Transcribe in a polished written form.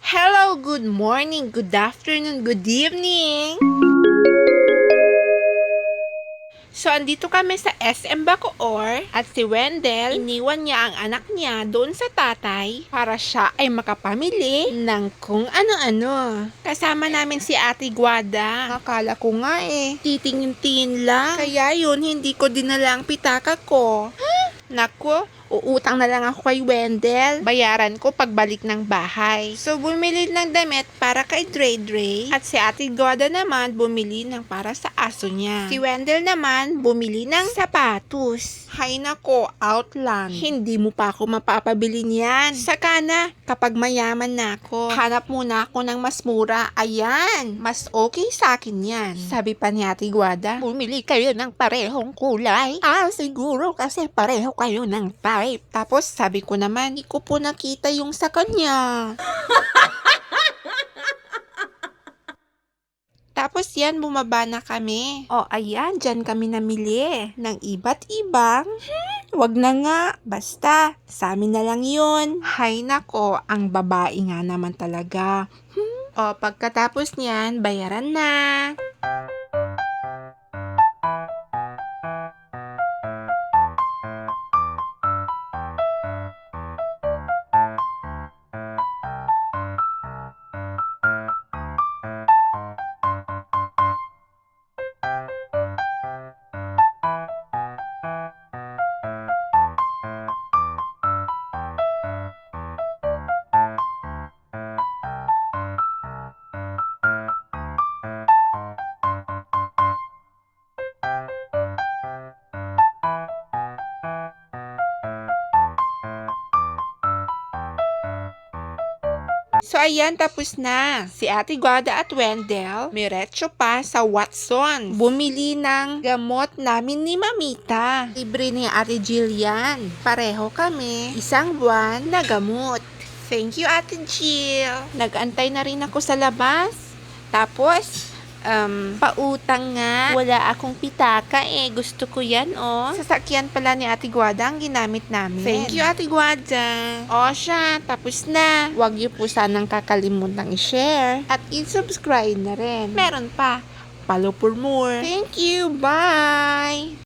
Hello, good morning, good afternoon, good evening. So, andito kami sa SM Bacoor at si Wendell, iniwan niya ang anak niya doon sa tatay para siya ay makapamili ng kung ano-ano. Kasama namin si Ate Guada. Akala ko nga titingin-tingin lang. Kaya yun, hindi ko dinala ang pitaka ko. Nako, uutang na lang ako kay Wendell. Bayaran ko pagbalik ng bahay. So, bumili ng damit para kay Dre. At si Ate Goda naman, bumili ng para sa aso niya. Si Wendell naman, bumili ng sapatos. Hay nako, outland. Hindi mo pa ako mapapabili niyan. Saka na, kapag mayaman na ako, hanap muna ako ng mas mura. Ayan, mas okay sa akin yan. Sabi pa ni Ate Guada, bumili kayo ng parehong kulay. Siguro kasi pareho kayo ng type. Tapos sabi ko naman, hindi ko po nakita yung sa kanya. Tapos yan, bumaba na kami. O ayan, dyan kami namili ng iba't ibang. Wag na nga, basta, sa amin na lang yun. Hay nako, ang babae nga naman talaga. O pagkatapos niyan, bayaran na. So ayan, tapos na. Si Ate Guada at Wendell, miretso pa sa Watson. Bumili ng gamot namin ni Mamita. Libre ni Ate Jillian. Pareho kami, 1 buwan na gamot. Thank you, Ate Jill. Nag-antay na rin ako sa labas. Tapos, pautang nga. Wala akong pitaka Gusto ko yan, Sasakyan pala ni Ate Guada ang ginamit namin. Thank you, Ate Guada. O siya, tapos na. Huwag niyo po sanang kakalimutang i-share at i-subscribe na rin. Meron pa. Follow for more. Thank you. Bye!